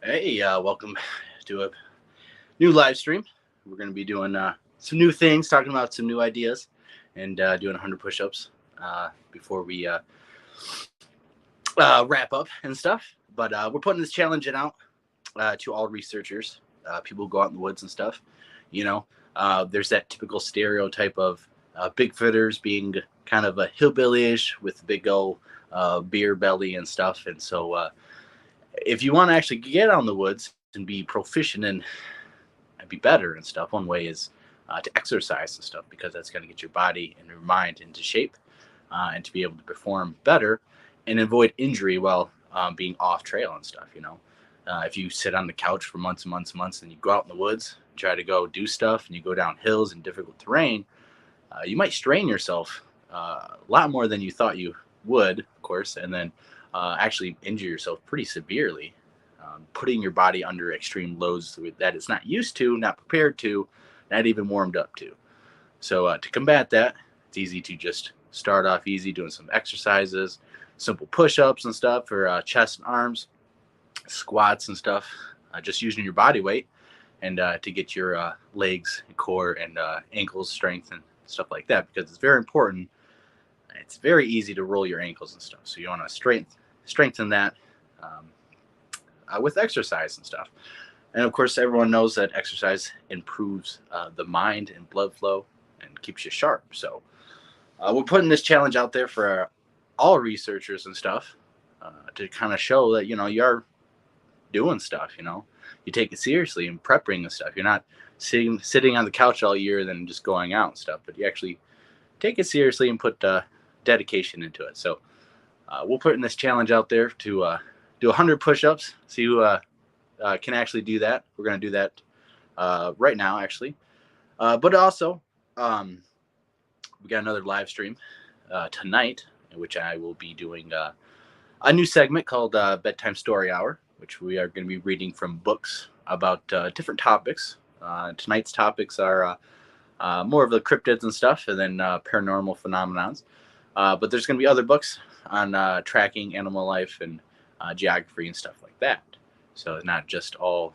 Hey, welcome to a new live stream. We're going to be doing some new things, talking about some new ideas, and doing 100 push-ups before we wrap up and stuff. But we're putting this challenge in out to all researchers, people who go out in the woods and stuff. You know, there's that typical stereotype of Bigfooters being kind of a hillbilly-ish with big old beer belly and stuff. And so if you want to actually get out in the woods and be proficient and be better and stuff, one way is to exercise and stuff because that's going to get your body and your mind into shape and to be able to perform better and avoid injury while being off trail and stuff. If you sit on the couch for months and months and months and you go out in the woods, try to go do stuff, and you go down hills and difficult terrain, you might strain yourself a lot more than you thought you would, of course, and then actually injure yourself pretty severely, putting your body under extreme loads that it's not used to, not prepared to, not even warmed up to. So to combat that, it's easy to just start off easy doing some exercises, simple push-ups and stuff for chest and arms, squats and stuff, just using your body weight and to get your legs, core, and ankles strength and stuff like that, because it's very important. It's very easy to roll your ankles and stuff, so you want to strengthen that um, with exercise and stuff. And of course, everyone knows that exercise improves the mind and blood flow and keeps you sharp. So we're putting this challenge out there for all researchers and stuff to kind of show that you're doing stuff. You take it seriously and prepping and stuff. You're not sitting on the couch all year and then just going out and stuff, but you actually take it seriously and put dedication into it. So we'll put in this challenge out there to do 100 push-ups. See who can actually do that. We're going to do that right now, actually. But also, we got another live stream tonight, in which I will be doing a new segment called Bedtime Story Hour, which we are going to be reading from books about different topics. Tonight's topics are more of the cryptids and stuff, and then paranormal phenomenons. But there's going to be other books on tracking animal life and geography and stuff like that. So it's not just all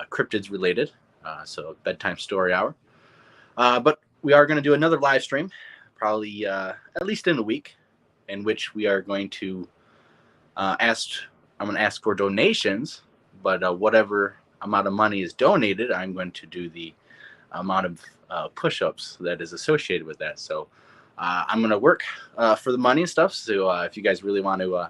cryptids related. So bedtime story hour. But we are going to do another live stream, probably at least in a week, in which we are going to ask. I'm going to ask for donations, but whatever amount of money is donated, I'm going to do the amount of push-ups that is associated with that. So I'm going to work for the money and stuff. So if you guys really want to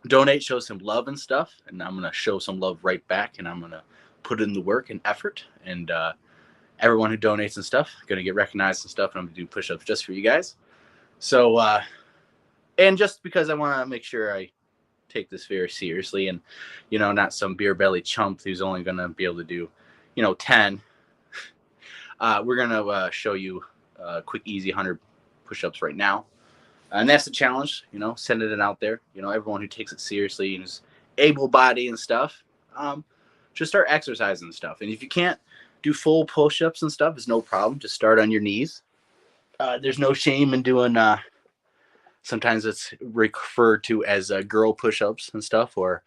donate, show some love and stuff, and I'm going to show some love right back, and I'm going to put in the work and effort, and everyone who donates and stuff going to get recognized and stuff, and I'm going to do push-ups just for you guys. So and just because I want to make sure I take this very seriously, and not some beer belly chump who's only going to be able to do 10. We're going to show you quick easy 100 push-ups right now, and that's the challenge. Sending it out there. Everyone who takes it seriously and is able-bodied and stuff, just start exercising and stuff. And if you can't do full push-ups and stuff, it's no problem. Just start on your knees. There's no shame in doing sometimes it's referred to as girl push-ups and stuff, or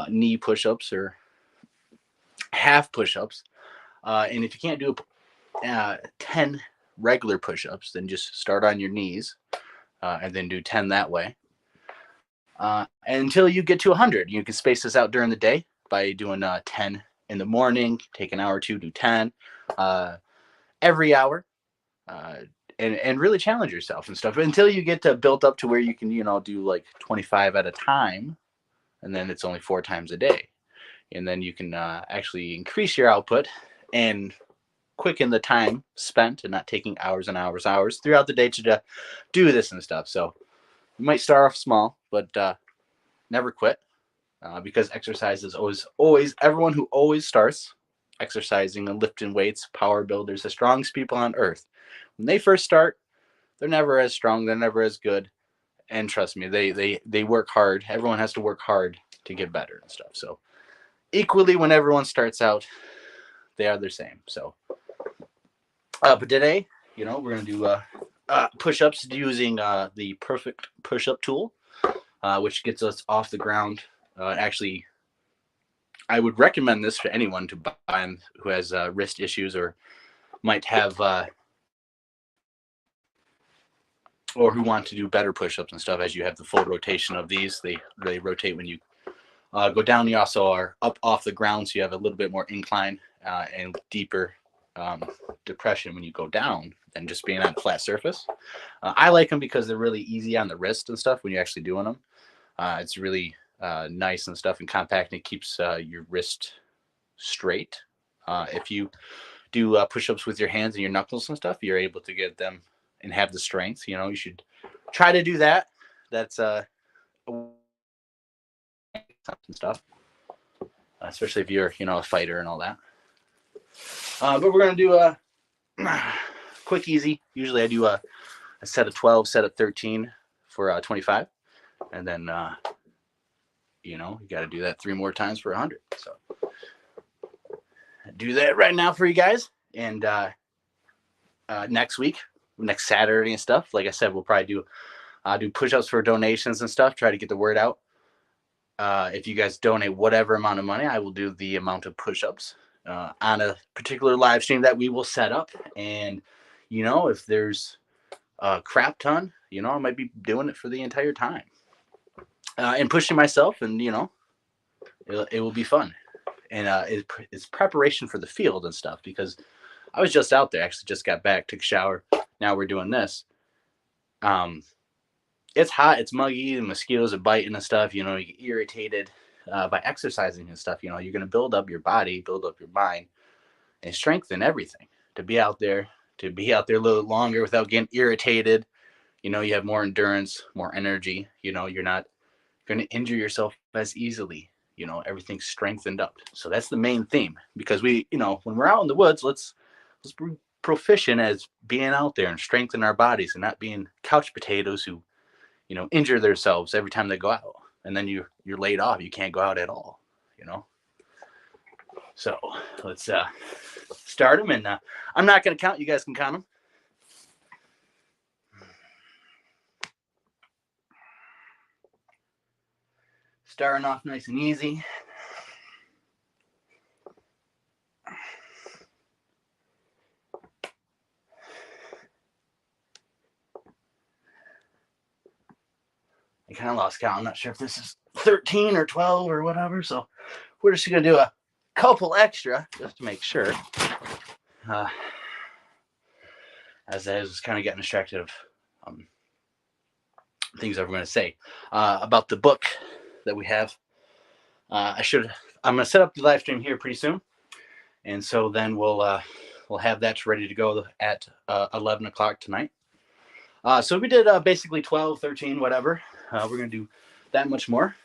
knee push-ups, or half push-ups. And if you can't do 10 regular push-ups, then just start on your knees and then do 10 that way. And until you get to 100, you can space this out during the day by doing 10 in the morning, take an hour or two, do 10 every hour. And really challenge yourself and stuff until you get built up to where you can, do like 25 at a time. And then it's only 4 times a day. And then you can actually increase your output and quicken the time spent and not taking hours and hours throughout the day to do this and stuff. So you might start off small, but never quit because exercise is always everyone who always starts exercising and lifting weights, power builders, the strongest people on earth. When they first start, they're never as strong, they're never as good. And trust me, they work hard. Everyone has to work hard to get better and stuff. So equally, when everyone starts out, they are the same. So, but today, we're going to do push-ups using the perfect push-up tool. which gets us off the ground. Actually, I would recommend this for anyone to buy who has wrist issues or might have, or who want to do better push-ups and stuff. As you have the full rotation of these, they rotate when you go down. You also are up off the ground, so you have a little bit more incline and deeper depression when you go down than just being on a flat surface. I like them because they're really easy on the wrist and stuff when you're actually doing them. It's really nice and stuff and compact, and it keeps your wrist straight. If you do push-ups with your hands and your knuckles and stuff, you're able to get them and have the strength. You should try to do that. That's and stuff, especially if you're a fighter and all that. But we're gonna do a quick, easy. Usually I do a set of 12, set of 13 for 25, and then you got to do that 3 more times for 100. So do that right now for you guys, and next Saturday and stuff, like I said, we'll probably do push-ups for donations and stuff, try to get the word out. If you guys donate whatever amount of money, I will do the amount of push-ups on a particular live stream that we will set up. And if there's a crap ton, I might be doing it for the entire time and pushing myself, and it will be fun. And it's preparation for the field and stuff, because I was just out there, actually just got back, took a shower. Now we're doing this. It's hot, it's muggy, the mosquitoes are biting and stuff. You get irritated by exercising and stuff. You're going to build up your body, build up your mind, and strengthen everything to be out there a little longer without getting irritated. You have more endurance, more energy. You're not going to injure yourself as easily. Everything's strengthened up. So that's the main theme, because we, when we're out in the woods, let's be proficient as being out there and strengthen our bodies, and not being couch potatoes who injure themselves every time they go out, and then you're laid off. You can't go out at all. So let's start them, and I'm not going to count. You guys can count them. Starting off nice and easy. I kind of lost count. I'm not sure if this is 13 or 12 or whatever. So we're just going to do a couple extra just to make sure. As I was kind of getting distracted of things I was going to say about the book that we have. I'm going to set up the live stream here pretty soon, and so then we'll have that ready to go at 11 o'clock tonight. So we did basically 12, 13, whatever. We're going to do that much more.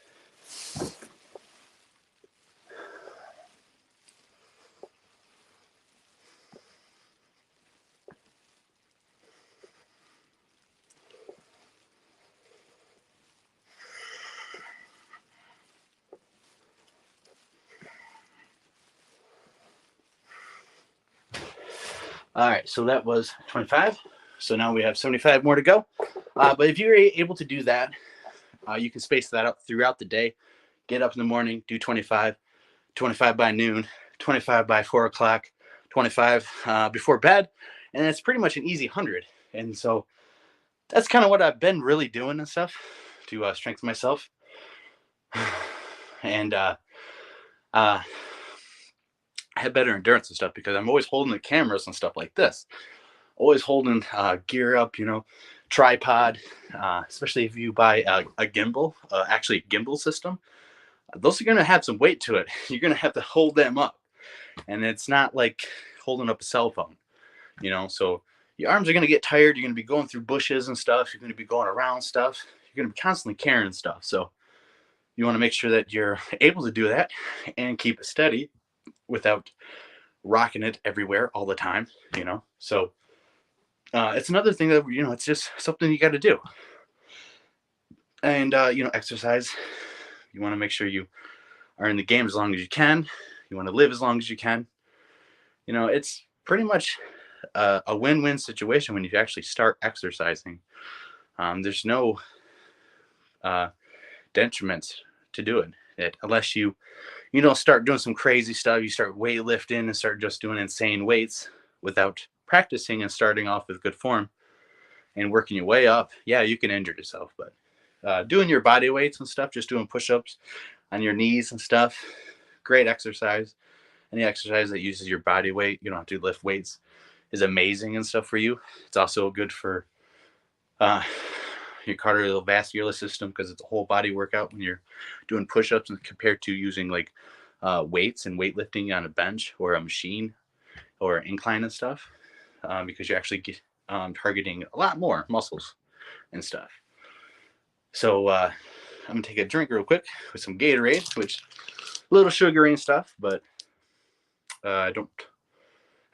All right, so that was 25. So now we have 75 more to go. But if you're able to do that, you can space that out throughout the day. Get up in the morning, do 25, 25 by noon, 25 by 4 o'clock, 25 before bed. And it's pretty much an easy 100. And so that's kind of what I've been really doing and stuff to strengthen myself. And have better endurance and stuff, because I'm always holding the cameras and stuff like this. Always holding gear up, tripod, especially if you buy a gimbal, actually a gimbal system. Those are going to have some weight to it. You're going to have to hold them up. And it's not like holding up a cell phone, so your arms are going to get tired. You're going to be going through bushes and stuff. You're going to be going around stuff. You're going to be constantly carrying stuff. So you want to make sure that you're able to do that and keep it steady without rocking it everywhere all the time, So it's another thing that, it's just something you got to do. And, exercise. You want to make sure you are in the game as long as you can. You want to live as long as you can. It's pretty much a win-win situation when you actually start exercising. There's no detriments to doing it unless you don't start doing some crazy stuff. You start weightlifting and start just doing insane weights without practicing and starting off with good form and working your way up. Yeah, you can injure yourself, but doing your body weights and stuff, just doing push-ups on your knees and stuff, great exercise. Any exercise that uses your body weight, you don't have to lift weights, is amazing and stuff for you. It's also good for your cardiovascular system because it's a whole body workout when you're doing push-ups and compared to using like weights and weightlifting on a bench or a machine or incline and stuff, because you're actually targeting a lot more muscles and stuff. So I'm gonna take a drink real quick with some Gatorade, which a little sugary and stuff, but I don't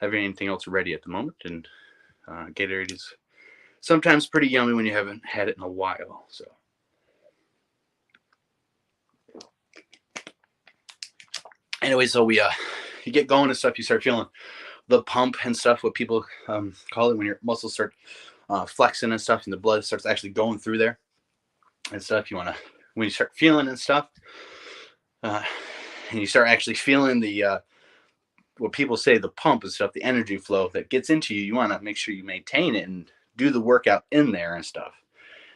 have anything else ready at the moment. And Gatorade is sometimes pretty yummy when you haven't had it in a while. So anyway, so we you get going and stuff, you start feeling the pump and stuff, what people call it, when your muscles start flexing and stuff and the blood starts actually going through there and stuff. You want to, when you start feeling and stuff, and you start actually feeling the what people say, the pump and stuff, the energy flow that gets into you, you want to make sure you maintain it and do the workout in there and stuff,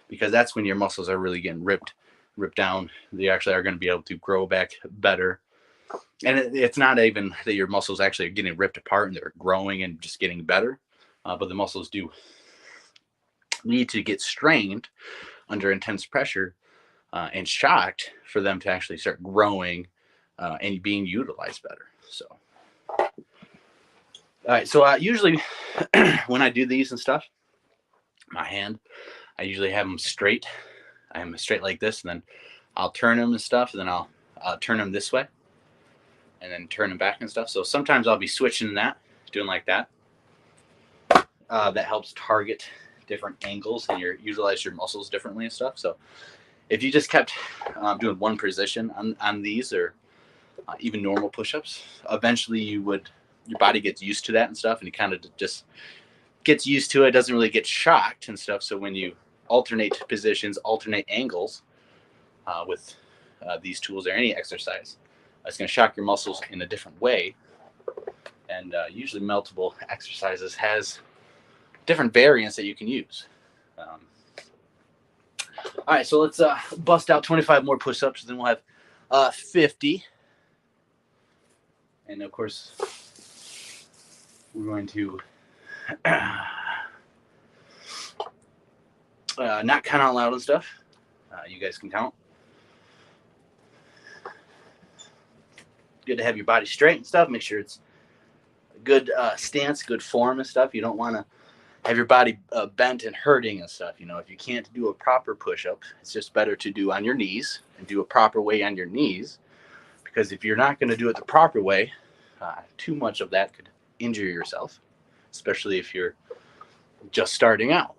because that's when your muscles are really getting ripped down. They actually are going to be able to grow back better. And it's not even that your muscles actually are getting ripped apart and they're growing and just getting better, but the muscles do need to get strained under intense pressure and shocked for them to actually start growing and being utilized better. So all right, so usually when I do these and stuff, my hand, I usually have them straight. I have them straight like this, and then I'll turn them and stuff, and then I'll turn them this way, and then turn them back and stuff. So sometimes I'll be switching that, doing like that. That helps target different angles and utilize your muscles differently and stuff. So if you just kept doing one position on these, or even normal push-ups, eventually your body gets used to that and stuff, and you kind of just gets used to it, doesn't really get shocked and stuff. So when you alternate positions, alternate angles with these tools or any exercise, it's going to shock your muscles in a different way. And usually multiple exercises has different variants that you can use. All right, so let's bust out 25 more push-ups, then we'll have 50. And of course, we're going to not count out loud and stuff. You guys can count. Good to have your body straight and stuff. Make sure it's a good stance, good form and stuff. You don't want to have your body bent and hurting and stuff. You know, if you can't do a proper push-up, it's just better to do on your knees and do a proper way on your knees. Because if you're not going to do it the proper way, too much of that could injure yourself, especially if you're just starting out,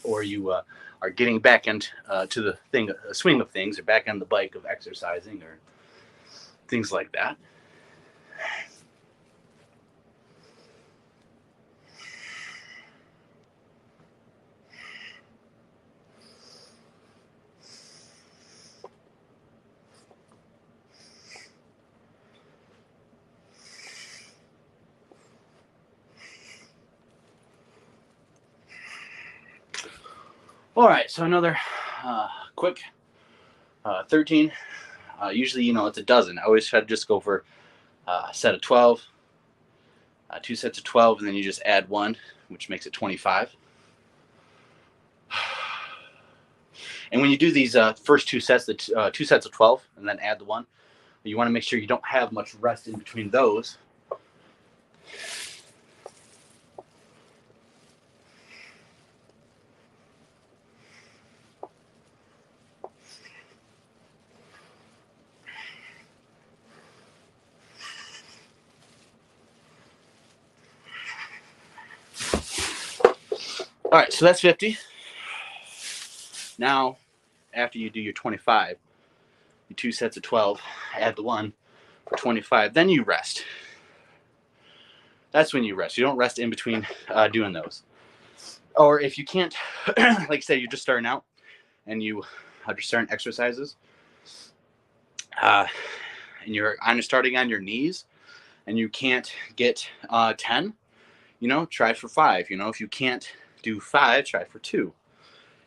or you are getting back into to the swing of things, or back on the bike of exercising, or things like that. All right, so another quick 13. Usually, it's a dozen. I always try to just go for a set of 12, 2 sets of 12, and then you just add one, which makes it 25. And when you do these first two sets, the 2 sets of 12, and then add the one, you want to make sure you don't have much rest in between those. All right, so that's 50. Now, after you do your 25, your 2 sets of 12, add the one for 25, then you rest. That's when you rest. You don't rest in between doing those. Or if you can't, like say you're just starting out and you under certain exercises, and you're starting on your knees, and you can't get 10, try for 5. If you can't do 5, try for 2.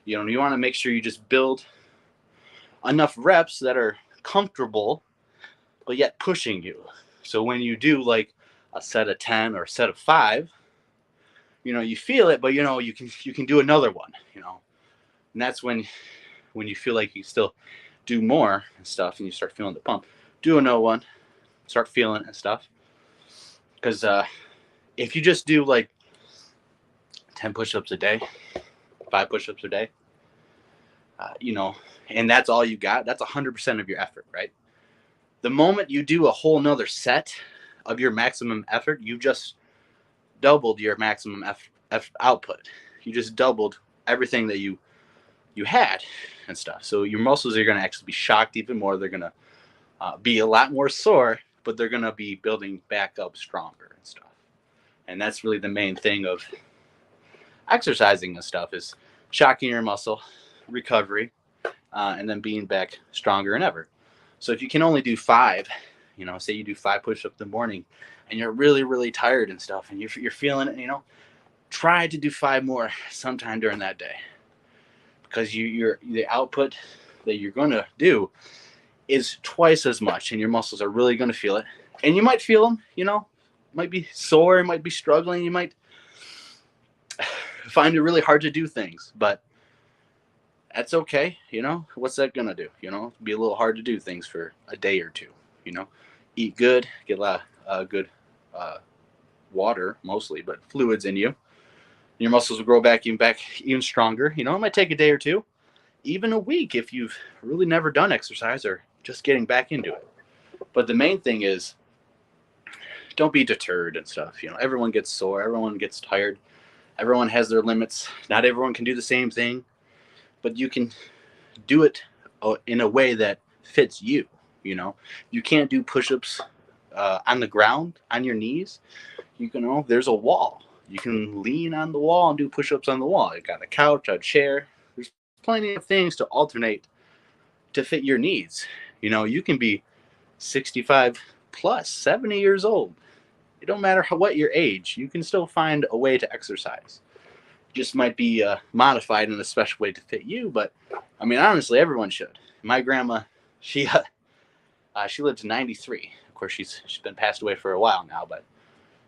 You want to make sure you just build enough reps that are comfortable, but yet pushing you. So when you do like a set of 10 or a set of 5, you feel it, but you can do another one, and that's when you feel like you still do more and stuff, and you start feeling the pump. Do another one, start feeling it and stuff. Because if you just do like 10 push-ups a day, 5 push-ups a day, and that's all you got, that's 100% of your effort, right? The moment you do a whole nother set of your maximum effort, you just doubled your maximum output. You just doubled everything that you had and stuff. So your muscles are going to actually be shocked even more. They're going to be a lot more sore, but they're going to be building back up stronger and stuff. And that's really the main thing of exercising and stuff, is shocking your muscle, recovery, and then being back stronger than ever. So if you can only do 5, say you do 5 push-ups in the morning and you're really, really tired and stuff, and you're feeling it, try to do 5 more sometime during that day, because the output that you're going to do is twice as much, and your muscles are really going to feel it. And you might feel them, might be sore, might be struggling, you might find it really hard to do things, but that's okay. What's that gonna do? Be a little hard to do things for a day or 2. Eat good, get a lot of good water mostly, but fluids in you. Your muscles will grow back even stronger. It might take a day or 2, even a week if you've really never done exercise or just getting back into it. But the main thing is, don't be deterred and stuff. Everyone gets sore, everyone gets tired, everyone has their limits. Not everyone can do the same thing, but you can do it in a way that fits you. You can't do push-ups on the ground, on your knees. There's a wall. You can lean on the wall and do push-ups on the wall. You got a couch, a chair. There's plenty of things to alternate to fit your needs. You can be 65 plus, 70 years old. It don't matter what your age. You can still find a way to exercise. Just might be modified in a special way to fit you, but honestly, everyone should. My grandma, she lived to 93. Of course, she's been passed away for a while now, but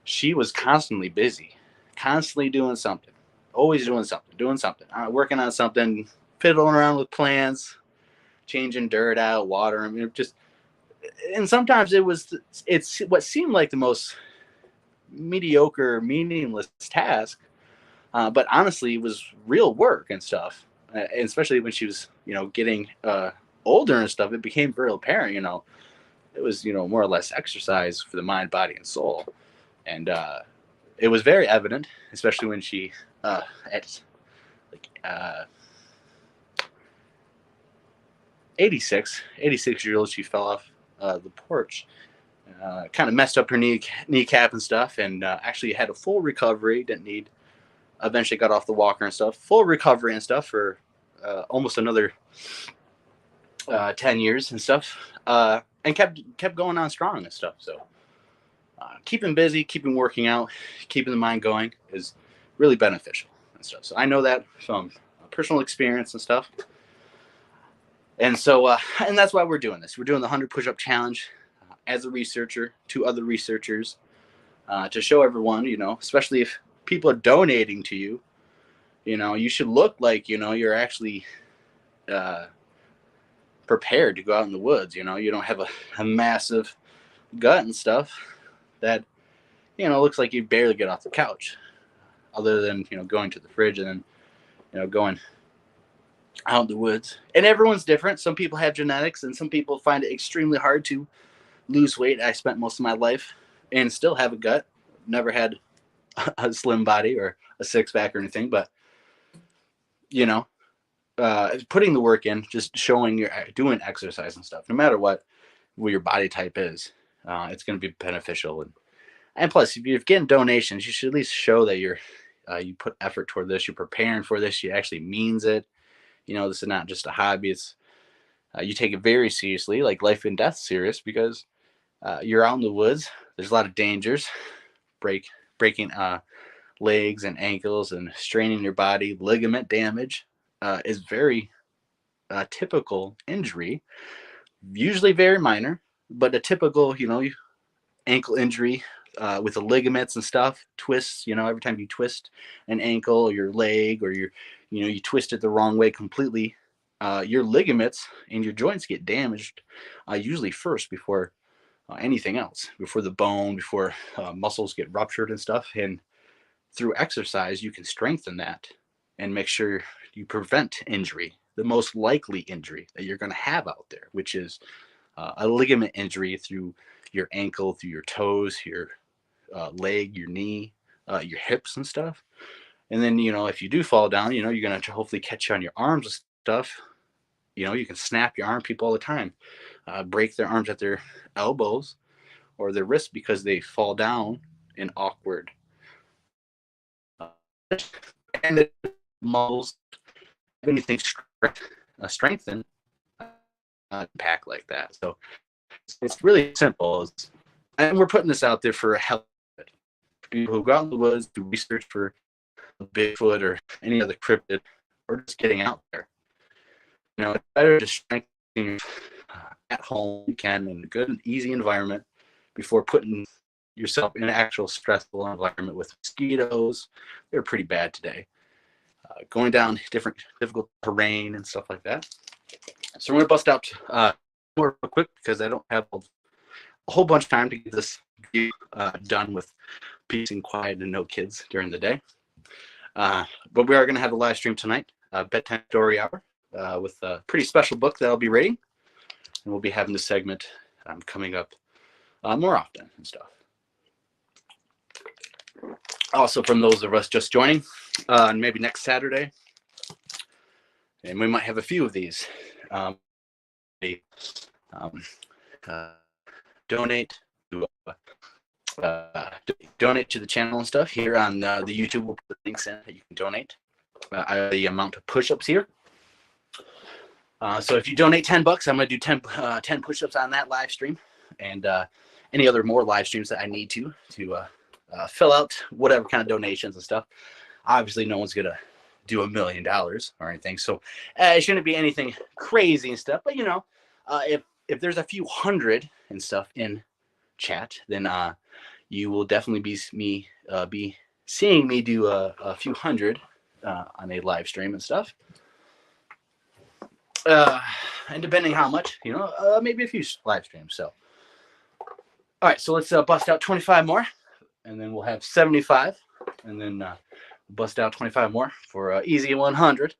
she was constantly busy, constantly doing something, always doing something, working on something, fiddling around with plants, changing dirt out, water. And sometimes it's what seemed like the most mediocre, meaningless task. But honestly, it was real work and stuff. And especially when she was, getting older and stuff, it became very apparent, it was, more or less exercise for the mind, body, and soul. And it was very evident, especially when she, at 86 years old, she fell off the porch. Kind of messed up her kneecap and stuff, and actually had a full recovery. Eventually got off the walker and stuff, full recovery and stuff for almost another 10 years and stuff, and kept going on strong and stuff. So keeping busy, keeping working out, keeping the mind going is really beneficial and stuff. So I know that from personal experience and stuff. And so, and that's why we're doing this. We're doing the 100 push-up challenge as a researcher to other researchers, to show everyone, especially if people are donating to you, you should look like, you're actually prepared to go out in the woods. You don't have a massive gut and stuff that, looks like you barely get off the couch, other than, going to the fridge and then, going out in the woods. And everyone's different. Some people have genetics, and some people find it extremely hard to lose weight. I spent most of my life and still have a gut. Never had a slim body or a six-pack or anything, but putting the work in, just showing you're doing exercise and stuff, no matter what your body type is, it's going to be beneficial. And plus, if you're getting donations, you should at least show that you put effort toward this, you're preparing for this, you actually means it. This is not just a hobby. It's you take it very seriously, like life and death serious, because you're out in the woods. There's a lot of dangers, breaking legs and ankles and straining your body. Ligament damage is very typical injury, usually very minor, but a typical, ankle injury with the ligaments and stuff, twists, every time you twist an ankle or your leg or you twist it the wrong way completely, your ligaments and your joints get damaged usually first before anything else, before the bone, before muscles get ruptured and stuff. And through exercise, you can strengthen that and make sure you prevent injury, the most likely injury that you're going to have out there, which is a ligament injury through your ankle, through your toes, your leg, your knee, your hips and stuff. And then, if you do fall down, you're going to hopefully catch you on your arms and stuff. You can snap your arm. People all the time break their arms at their elbows or their wrists because they fall down in awkward and the muscles, anything strengthen pack like that. So it's really simple. And we're putting this out there for help. People who go out in the woods do research for Bigfoot or any other cryptid, or just getting out there. It's better to strengthen at home you can in a good and easy environment before putting yourself in an actual stressful environment with mosquitoes. They're pretty bad today. Going down difficult terrain and stuff like that. So we're going to bust out more real quick because I don't have a whole bunch of time to get this done with peace and quiet and no kids during the day. But we are going to have a live stream tonight, bedtime story hour, with a pretty special book that I'll be reading. And we'll be having this segment coming up more often and stuff. Also, from those of us just joining, maybe next Saturday, and we might have a few of these. Donate to the channel and stuff here on the YouTube. We'll put links in that you can donate. The amount of push-ups here. So if you donate $10, I'm going to do 10 push-ups on that live stream, and any other more live streams that I need to fill out whatever kind of donations and stuff. Obviously, no one's going to do $1 million or anything, so it shouldn't be anything crazy and stuff. But if there's a few hundred and stuff in chat, then you will definitely be seeing me do a few hundred on a live stream and stuff. And depending how much, maybe a few live streams. So, all right, so let's bust out 25 more, and then we'll have 75, and then bust out 25 more for easy 100.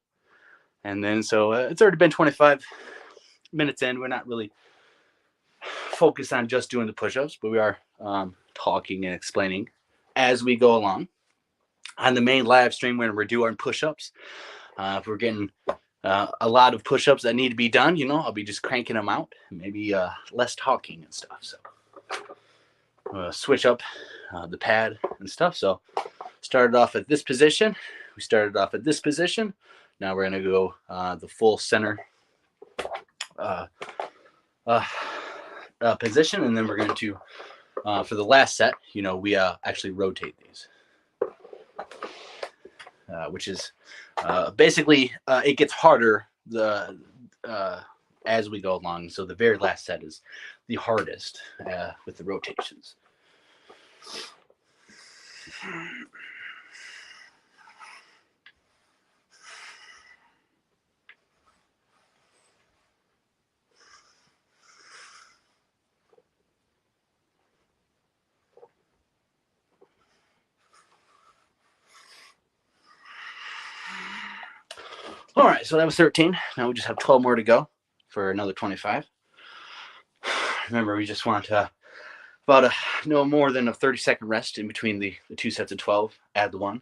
And then so it's already been 25 minutes in. We're not really focused on just doing the push-ups, but we are talking and explaining as we go along. On the main live stream, when we're doing push-ups, if we're getting a lot of push-ups that need to be done, I'll be just cranking them out, maybe less talking and stuff. So switch up the pad and stuff. So started off at this position. We started off at this position. Now we're going to go the full center position, and then we're going to for the last set, we actually rotate these, which is basically it gets harder as we go along. So the very last set is the hardest with the rotations. All right, so that was 13. Now we just have 12 more to go for another 25. Remember, we just want about no more than a 30-second rest in between the two sets of 12. Add the one.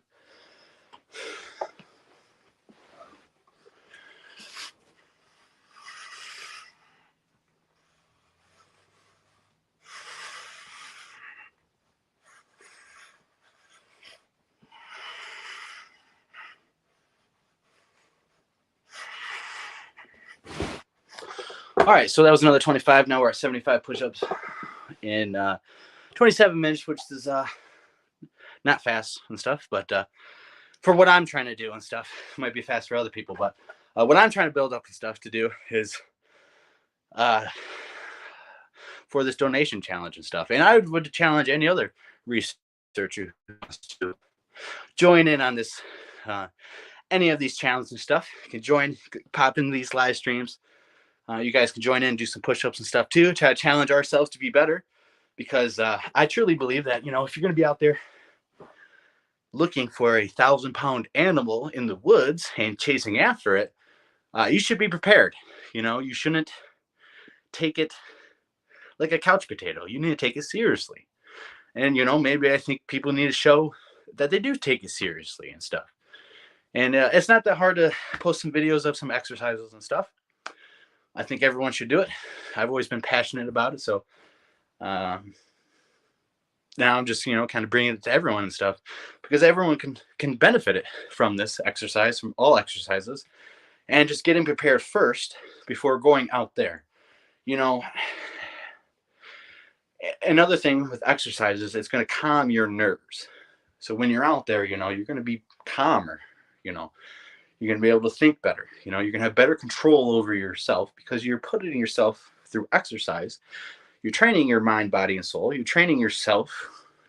All right, so that was another 25. Now we're at 75 push-ups in 27 minutes, which is not fast and stuff, but for what I'm trying to do and stuff, it might be fast for other people, but what I'm trying to build up and stuff to do is for this donation challenge and stuff. And I would challenge any other researcher who wants to join in on this, any of these challenges and stuff. You can join, pop in these live streams. You guys can join in and do some push-ups and stuff too, try to challenge ourselves to be better, because I truly believe that, you know, if you're going to be out there looking for a 1,000-pound animal in the woods and chasing after it, you should be prepared. You know, you shouldn't take it like a couch potato. You need to take it seriously. And, you know, maybe I think people need to show that they do take it seriously and stuff. And it's not that hard to post some videos of some exercises and stuff. I think everyone should do it. I've always been passionate about it. So now I'm just, you know, kind of bringing it to everyone and stuff, because everyone can benefit it from this exercise, from all exercises, and just getting prepared first before going out there. You know, another thing with exercises, it's going to calm your nerves. So when you're out there, you know, you're going to be calmer, you know, you're going to be able to think better, you know, you're going to have better control over yourself because you're putting yourself through exercise. You're training your mind, body, and soul. You're training yourself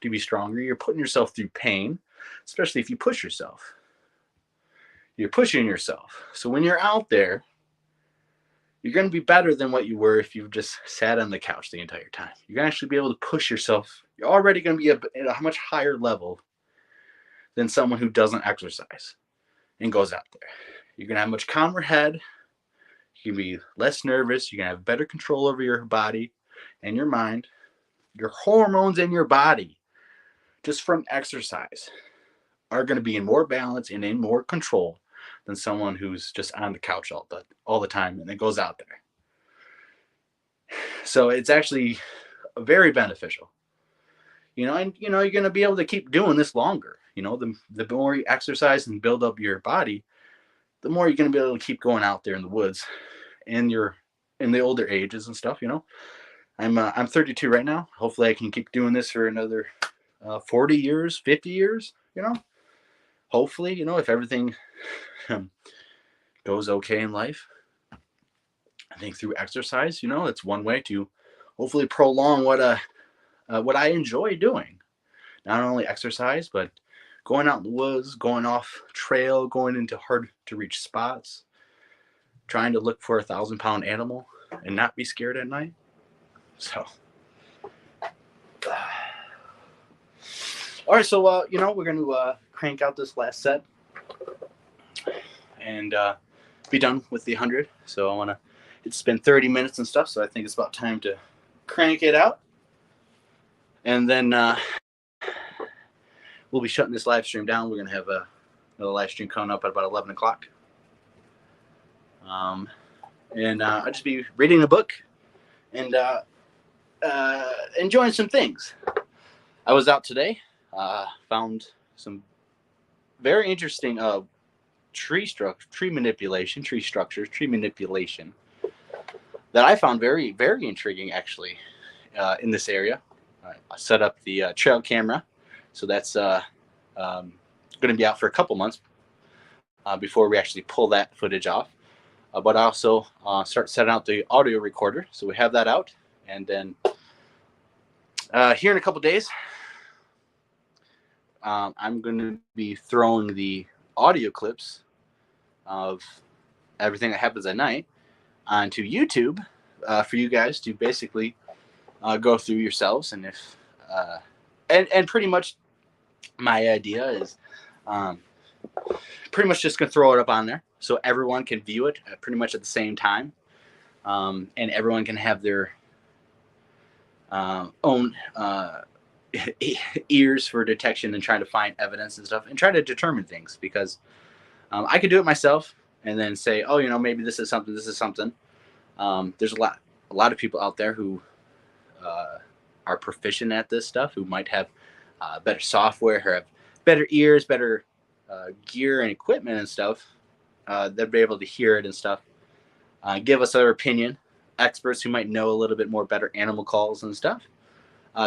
to be stronger. You're putting yourself through pain, especially if you push yourself. You're pushing yourself. So when you're out there, you're going to be better than what you were if you just sat on the couch the entire time. You're going to actually be able to push yourself. You're already going to be at a much higher level than someone who doesn't exercise and goes out there. You're going to have a much calmer head. You can be less nervous. You're going to have better control over your body and your mind. Your hormones in your body, just from exercise, are going to be in more balance and in more control than someone who's just on the couch all the time and then goes out there. So it's actually very beneficial. You know, and you know, you're going to be able to keep doing this longer. You know, the more you exercise and build up your body, the more you're going to be able to keep going out there in the woods and you're in the older ages and stuff, you know. I'm 32 right now. Hopefully I can keep doing this for another 40 years, 50 years, you know. Hopefully, you know, if everything goes okay in life. I think through exercise, you know, it's one way to hopefully prolong what I enjoy doing. Not only exercise, but going out in the woods, going off trail, going into hard to reach spots, trying to look for a 1,000-pound animal and not be scared at night. So, all right. So, you know, we're going to crank out this last set and be done with the 100. So I want to, it's been 30 minutes and stuff. So I think it's about time to crank it out. And then we'll be shutting this live stream down. We're going to have another live stream coming up at about 11 o'clock. And I'll just be reading a book and enjoying some things. I was out today, found some very interesting tree manipulation that I found very, very intriguing actually in this area. I set up the trail camera, so that's going to be out for a couple months before we actually pull that footage off. But I also start setting out the audio recorder, so we have that out. And then here in a couple days, I'm going to be throwing the audio clips of everything that happens at night onto YouTube for you guys to basically go through yourselves. And if and pretty much my idea is pretty much just going to throw it up on there so everyone can view it pretty much at the same time, and everyone can have their own ears for detection and trying to find evidence and stuff and try to determine things, because I could do it myself and then say, oh, you know, maybe this is something. There's a lot of people out there who are proficient at this stuff, who might have better software, or have better ears, better gear and equipment and stuff. They'll be able to hear it and stuff, give us their opinion experts who might know a little bit more better animal calls and stuff.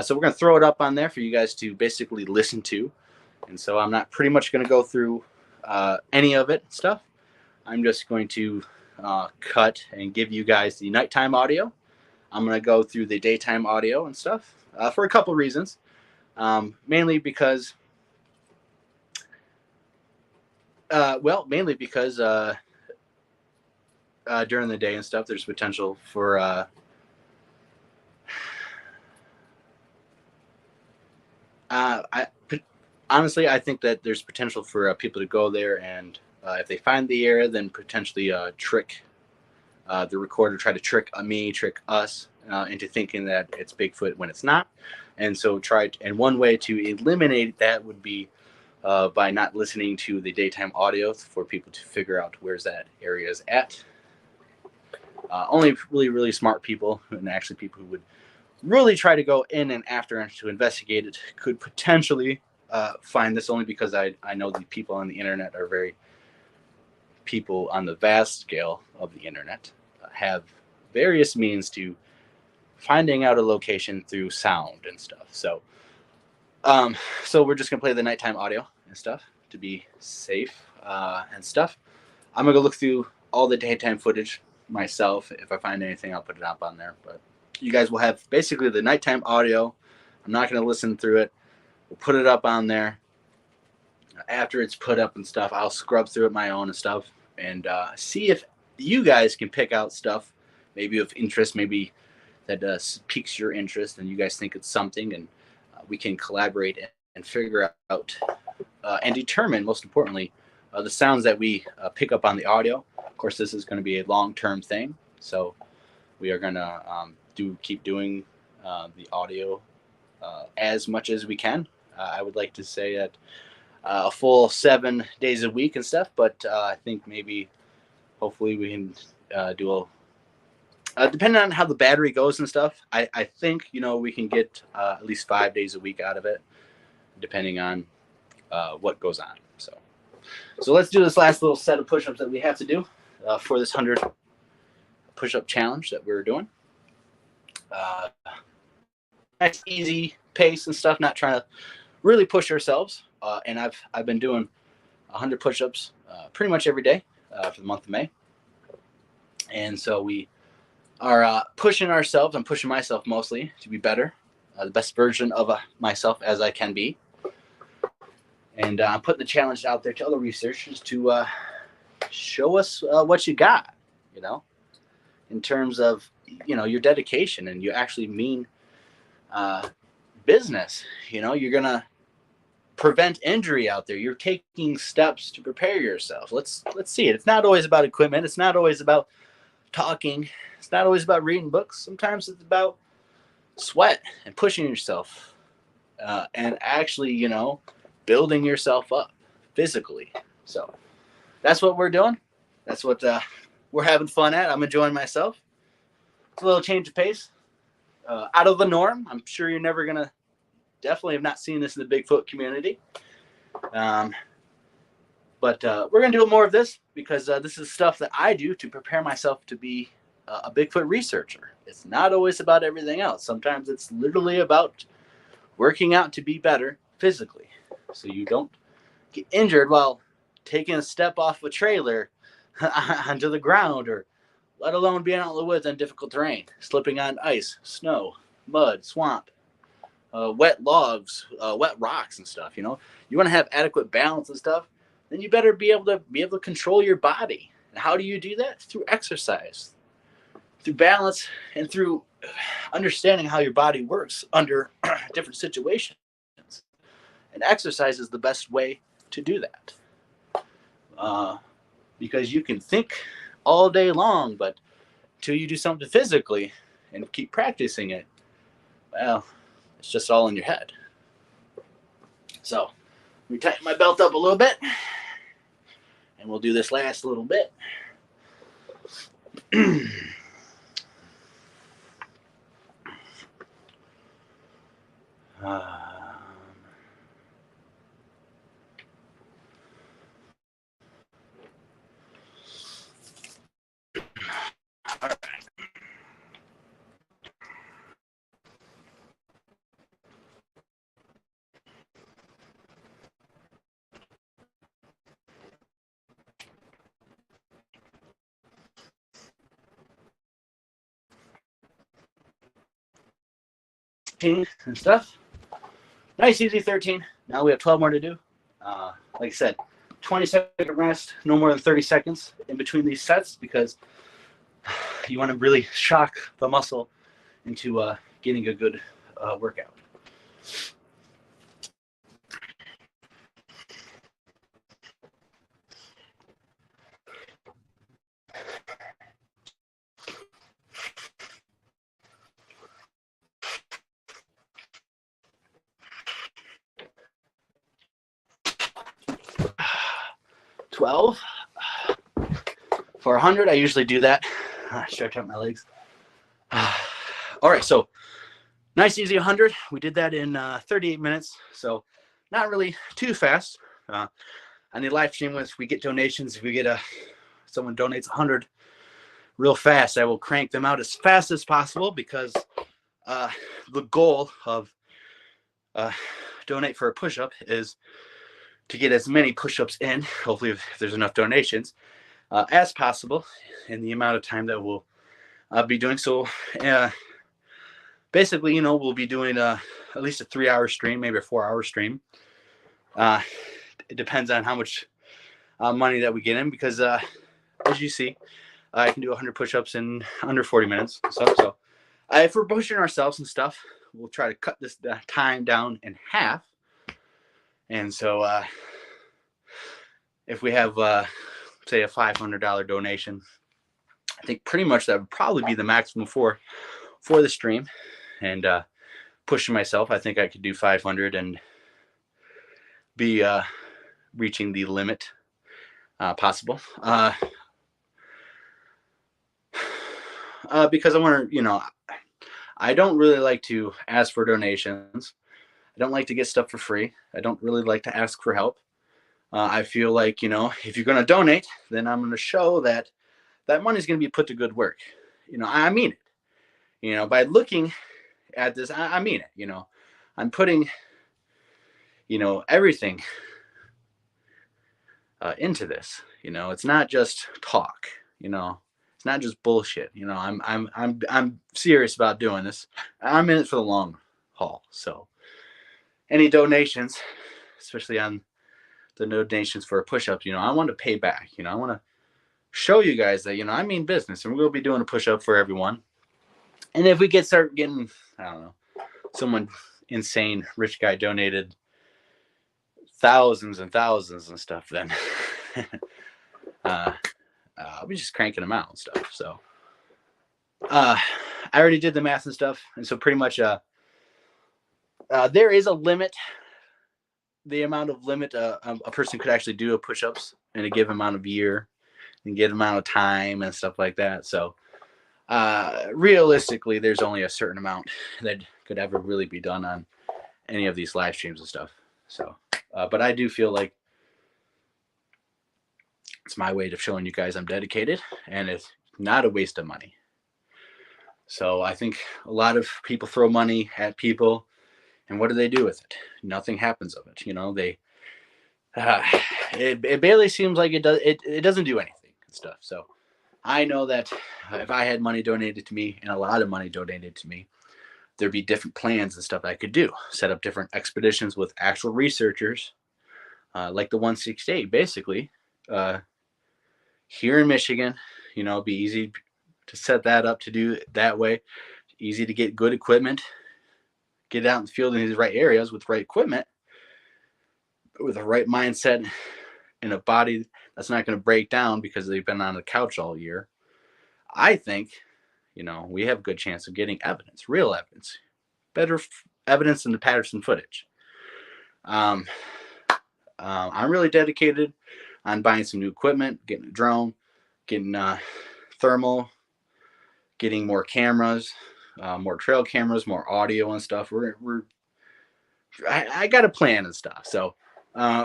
So we're going to throw it up on there for you guys to basically listen to. And so I'm not pretty much going to go through any of it stuff. I'm just going to cut and give you guys the nighttime audio. I'm going to go through the daytime audio and stuff for a couple reasons. Mainly because during the day and stuff, there's potential for honestly, I think that there's potential for people to go there, and if they find the area, then potentially trick the recorder, try to trick us into thinking that it's Bigfoot when it's not. And so and one way to eliminate that would be by not listening to the daytime audio for people to figure out where's that area is at. Only really, really smart people, and actually people who would really try to go in and after to investigate it, could potentially find this, only because I know the people on the internet are people on the vast scale of the internet have various means to finding out a location through sound and stuff. So we're just gonna play the nighttime audio and stuff to be safe and stuff. I'm gonna go look through all the daytime footage myself. If I find anything, I'll put it up on there, but you guys will have basically the nighttime audio. I'm not going to listen through it. We'll put it up on there. After it's put up and stuff, I'll scrub through it my own and stuff, and see if you guys can pick out stuff maybe of interest, maybe that piques your interest and you guys think it's something, and we can collaborate and figure out and determine, most importantly, the sounds that we pick up on the audio. Of course, this is going to be a long-term thing, so we are going to keep doing the audio as much as we can. I would like to say that a full 7 days a week and stuff, but I think maybe hopefully we can do depending on how the battery goes and stuff, I think we can get at least 5 days a week out of it, depending on what goes on. So let's do this last little set of push-ups that we have to do for this 100 push-up challenge that we're doing. Nice easy pace and stuff, not trying to really push ourselves. And I've been doing 100 push-ups pretty much every day for the month of May. And so we are pushing ourselves. I'm pushing myself mostly to be better, the best version of myself as I can be. And I'm putting the challenge out there to other researchers to show us what you got, in terms of, your dedication, and you actually mean business. You're going to prevent injury out there. You're taking steps to prepare yourself. Let's see it. It's not always about equipment. It's not always about talking. It's not always about reading books. Sometimes it's about sweat and pushing yourself and actually, building yourself up physically. So that's what we're doing. That's what we're having fun at. I'm enjoying myself. It's a little change of pace, out of the norm. I'm sure you're never going to, definitely have not seen this in the Bigfoot community. But we're going to do more of this because this is stuff that I do to prepare myself to be a Bigfoot researcher. It's not always about everything else. Sometimes it's literally about working out to be better physically, so you don't get injured while taking a step off a trailer onto the ground, or let alone being out in the woods on difficult terrain, slipping on ice, snow, mud, swamp, wet logs, wet rocks and stuff. You want to have adequate balance and stuff, then you better be able to control your body. And how do you do that? Through exercise, through balance, and through understanding how your body works under different situations. And exercise is the best way to do that. Because you can think all day long, but until you do something physically and keep practicing it, well, it's just all in your head. So let me tighten my belt up a little bit, and we'll do this last little bit. All right. and stuff. Nice, easy 13. Now we have 12 more to do. Like I said, 20-second rest, no more than 30 seconds in between these sets because you want to really shock the muscle into getting a good workout. $12 for 100. I usually do that. Stretch out my legs. All right, so nice, easy 100. We did that in 38 minutes, so not really too fast. On the live stream, once we get donations, if we get someone donates 100 real fast, I will crank them out as fast as possible because the goal of donate for a push-up is to get as many push-ups in, hopefully if there's enough donations, as possible in the amount of time that we'll be doing. So basically, we'll be doing at least a 3-hour stream, maybe a 4-hour stream. It depends on how much money that we get in because as you see, I can do 100 push-ups in under 40 minutes. So if we're pushing ourselves and stuff, we'll try to cut this time down in half. And so if we have, say, a $500 donation, I think pretty much that would probably be the maximum for the stream. And pushing myself, I think I could do 500 and be reaching the limit possible. Because I want to, I don't really like to ask for donations. I don't like to get stuff for free. I don't really like to ask for help. I feel like, if you're going to donate, then I'm going to show that money is going to be put to good work. I mean it. By looking at this, I mean it. I'm putting, everything into this. It's not just talk. It's not just bullshit. I'm serious about doing this. I'm in it for the long haul. So any donations, especially on the donations for push-ups, I want to pay back. I want to show you guys that, I mean business, and we're going to be doing a push-up for everyone. And if we start getting, I don't know, someone insane rich guy donated thousands and thousands and stuff, then I'll be just cranking them out and stuff. So I already did the math and stuff, and so pretty much there is a limit, the amount of limit a person could actually do of push-ups in a given amount of year and get amount of time and stuff like that. So realistically, there's only a certain amount that could ever really be done on any of these live streams and stuff. So but I do feel like it's my way of showing you guys I'm dedicated, and it's not a waste of money. So I think a lot of people throw money at people, and what do they do with it? Nothing happens of it. They it barely seems like it does. It doesn't do anything and stuff. So I know that if I had money donated to me, and a lot of money donated to me, there'd be different plans and stuff I could do. Set up different expeditions with actual researchers, like the 168, basically. Here in Michigan, it'd be easy to set that up to do it that way. Easy to get good equipment, get out in the field in these right areas with the right equipment, with the right mindset, and a body that's not going to break down because they've been on the couch all year. I think, we have a good chance of getting evidence, real evidence, better evidence than the Patterson footage. I'm really dedicated on buying some new equipment, getting a drone, getting thermal, getting more cameras, more trail cameras, more audio and stuff. I got a plan and stuff. So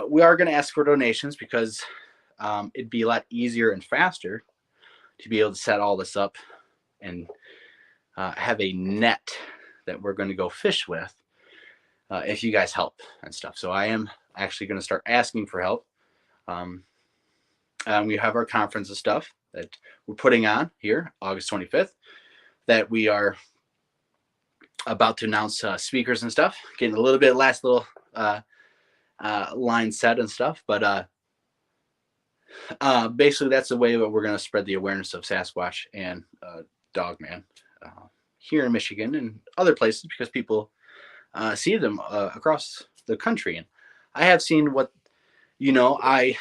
we are going to ask for donations because it'd be a lot easier and faster to be able to set all this up and have a net that we're going to go fish with if you guys help and stuff. So I am actually going to start asking for help. We have our conference and stuff that we're putting on here, August 25th, that we are about to announce speakers and stuff. Getting a little bit last little line set and stuff, but basically that's the way that we're going to spread the awareness of Sasquatch and Dogman here in Michigan and other places, because people see them across the country. And I have seen what, I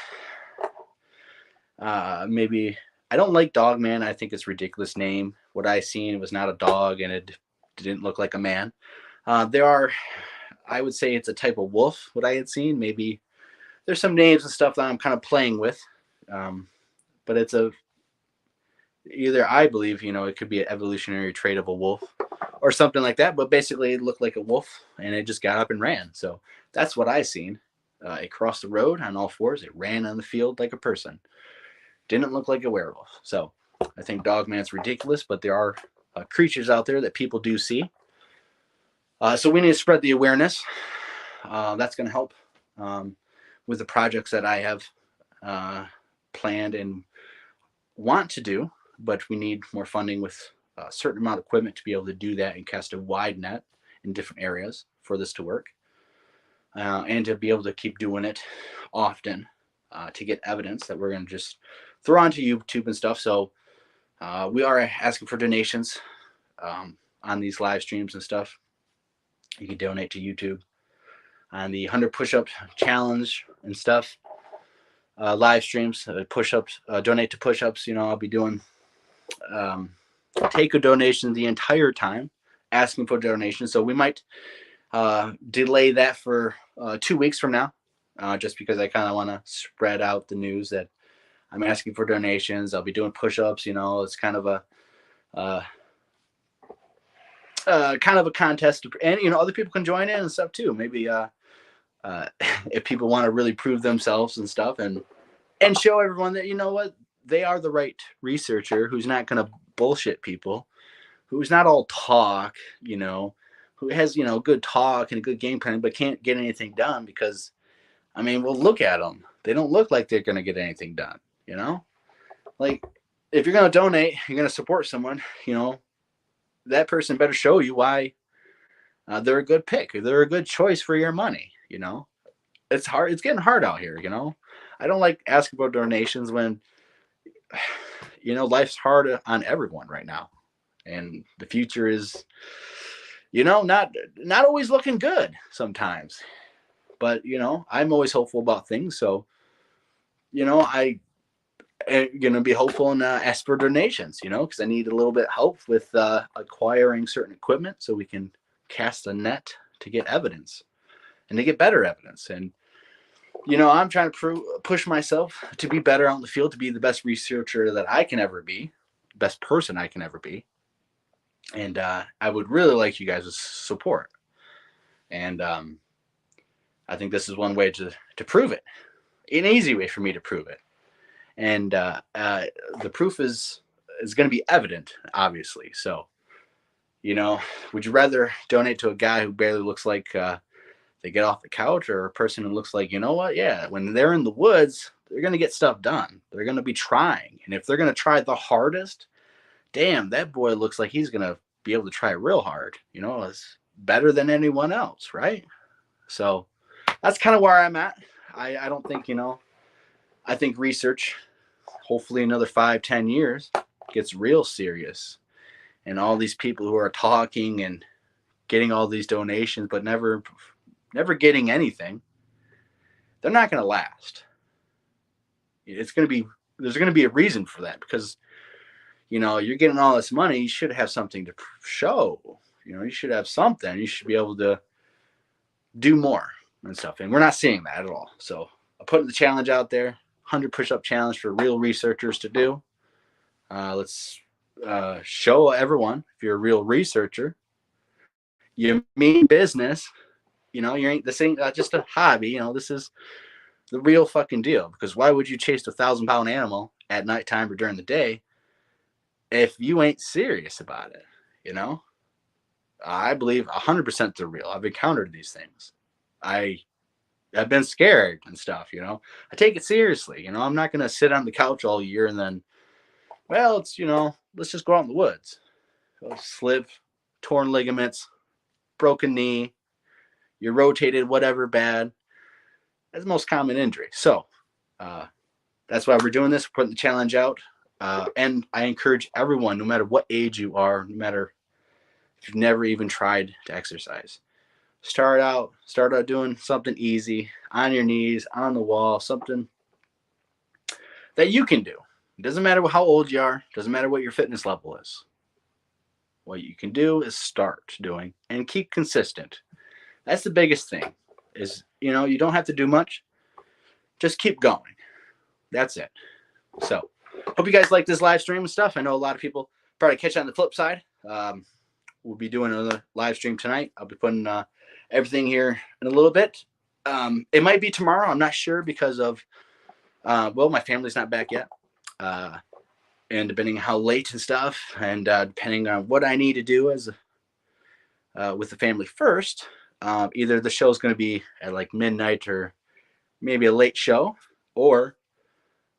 maybe I don't like Dogman. I think it's a ridiculous name. What I seen was not a dog, and it didn't look like a man. I would say it's a type of wolf. What I had seen, maybe there's some names and stuff that I'm kind of playing with, but it's either, I believe, it could be an evolutionary trait of a wolf or something like that. But basically, it looked like a wolf, and it just got up and ran. So that's what I seen. It crossed the road on all fours. It ran on the field like a person. Didn't look like a werewolf. So I think Dogman's ridiculous, but there are creatures out there that people do see. So we need to spread the awareness. That's going to help with the projects that I have planned and want to do, but we need more funding with a certain amount of equipment to be able to do that and cast a wide net in different areas for this to work, and to be able to keep doing it often to get evidence that we're going to just throw onto YouTube and stuff. So we are asking for donations on these live streams and stuff. You can donate to YouTube on the 100 push-up challenge and stuff. Live streams, push-ups, donate to push-ups. I'll be doing take a donation the entire time, asking for donations. So we might delay that for 2 weeks from now, just because I kind of want to spread out the news that I'm asking for donations. I'll be doing push-ups. It's kind of a contest, and other people can join in and stuff too. Maybe if people want to really prove themselves and stuff, and show everyone that they are the right researcher who's not going to bullshit people, who's not all talk, who has good talk and a good game plan, but can't get anything done because, we'll look at them. They don't look like they're going to get anything done. Like, if you're going to donate, you're going to support someone, that person better show you why they're a good pick. They're a good choice for your money. It's hard. It's getting hard out here. I don't like asking for donations when, life's hard on everyone right now, and the future is, not always looking good sometimes. But I'm always hopeful about things. So, I going to be hopeful and ask for donations, because I need a little bit of help with acquiring certain equipment so we can cast a net to get evidence and to get better evidence. And, I'm trying to push myself to be better out in the field, to be the best researcher that I can ever be, best person I can ever be. And I would really like you guys' support. And I think this is one way to prove it, an easy way for me to prove it. And the proof is going to be evident, obviously. So, would you rather donate to a guy who barely looks like they get off the couch, or a person who looks like, yeah, when they're in the woods, they're going to get stuff done. They're going to be trying. And if they're going to try the hardest, damn, that boy looks like he's going to be able to try real hard. It's better than anyone else, right? So that's kind of where I'm at. I don't think, I think research, hopefully another 5-10 years, gets real serious. And all these people who are talking and getting all these donations, but never getting anything, they're not going to last. There's going to be a reason for that, because, you're getting all this money. You should have something to show. You should have something. You should be able to do more and stuff. And we're not seeing that at all. So I'm putting the challenge out there, 100 push-up challenge for real researchers to do. Let's show everyone, if you're a real researcher, you mean business. This ain't just a hobby. This is the real fucking deal. Because why would you chase a 1,000-pound animal at nighttime or during the day if you ain't serious about it? I believe 100% they're real. I've encountered these things. I've been scared and stuff. I take it seriously. I'm not gonna sit on the couch all year and then, well, it's let's just go out in the woods. Slip, torn ligaments, broken knee, you're rotated, whatever bad. That's the most common injury. So that's why we're doing this. We're putting the challenge out. And I encourage everyone, no matter what age you are, no matter if you've never even tried to exercise, start out doing something easy on your knees, on the wall, something that you can do. It doesn't matter how old you are. It doesn't matter what your fitness level is. What you can do is start doing and keep consistent. That's the biggest thing is, you don't have to do much. Just keep going. That's it. So hope you guys like this live stream and stuff. I know a lot of people probably catch on the flip side. We'll be doing another live stream tonight. I'll be putting everything here in a little bit. It might be tomorrow. I'm not sure because of, my family's not back yet. And depending on how late and stuff, and depending on what I need to do as with the family first, either the show's going to be at like midnight or maybe a late show or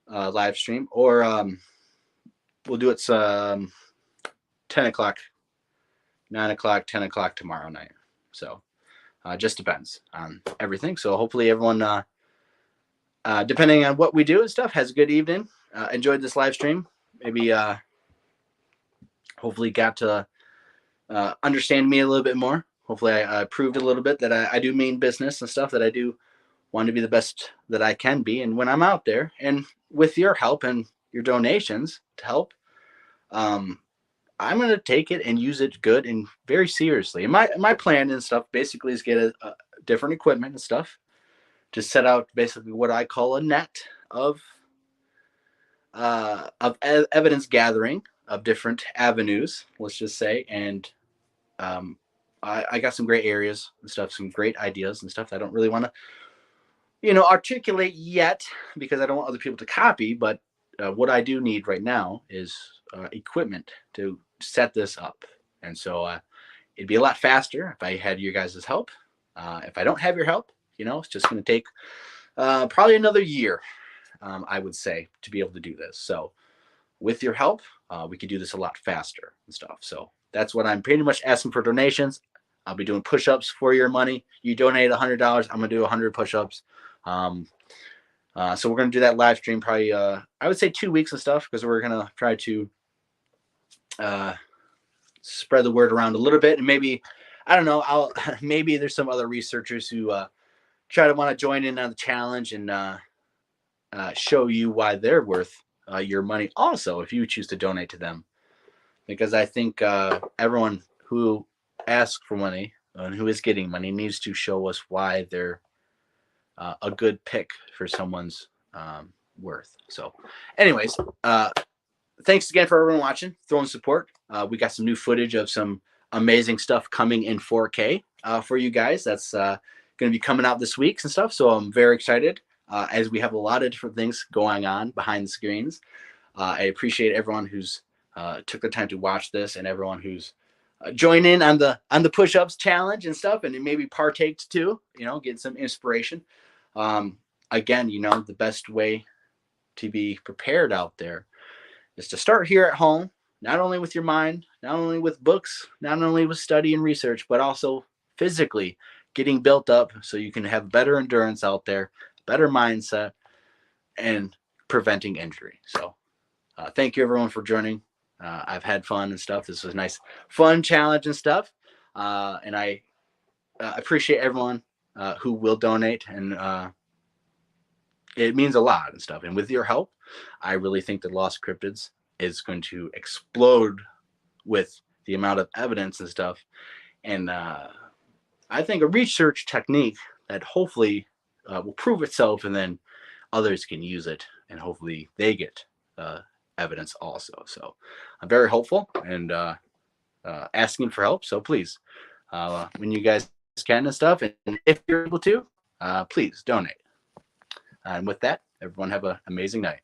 live stream, or we'll do it 10 o'clock, 9 o'clock, 10 o'clock tomorrow night. So just depends on everything. So hopefully everyone, depending on what we do and stuff, has a good evening. Enjoyed this live stream. Maybe hopefully got to understand me a little bit more. Hopefully I proved a little bit that I do mean business and stuff, that I do want to be the best that I can be. And when I'm out there, and with your help and your donations to help, I'm going to take it and use it good and very seriously. And my plan and stuff basically is get a different equipment and stuff to set out basically what I call a net of evidence gathering of different avenues, let's just say. And I got some great areas and stuff, some great ideas and stuff that I don't really want to, articulate yet because I don't want other people to copy. But what I do need right now is equipment to set this up. And so it'd be a lot faster if I had your guys' help. If I don't have your help, it's just going to take probably another year, I would say, to be able to do this. So with your help, we could do this a lot faster and stuff. So that's what I'm pretty much asking for: donations. I'll be doing push-ups for your money. You donate $100, I'm going to do 100 push-ups. So we're going to do that live stream probably, I would say 2 weeks and stuff, because we're going to try to spread the word around a little bit. And maybe, I don't know, maybe there's some other researchers who try to want to join in on the challenge and show you why they're worth your money also, if you choose to donate to them. Because I think everyone who asks for money and who is getting money needs to show us why they're a good pick for someone's worth. So anyways, thanks again for everyone watching, throwing support. We got some new footage of some amazing stuff coming in 4K for you guys. That's going to be coming out this week and stuff. So I'm very excited as we have a lot of different things going on behind the screens. I appreciate everyone who's took the time to watch this, and everyone who's joined in on the push-ups challenge and stuff, and maybe partaked too, get some inspiration. Again, the best way to be prepared out there is to start here at home, not only with your mind, not only with books, not only with study and research, but also physically getting built up so you can have better endurance out there, better mindset, and preventing injury. So thank you everyone for joining. I've had fun and stuff. This was a nice, fun challenge and stuff. And I appreciate everyone who will donate, and it means a lot and stuff. And with your help, I really think that Lost Cryptids is going to explode with the amount of evidence and stuff. And I think a research technique that hopefully will prove itself, and then others can use it, and hopefully they get evidence also. So I'm very hopeful and asking for help. So please, when you guys can and stuff, and if you're able to, please donate. And with that, everyone have an amazing night.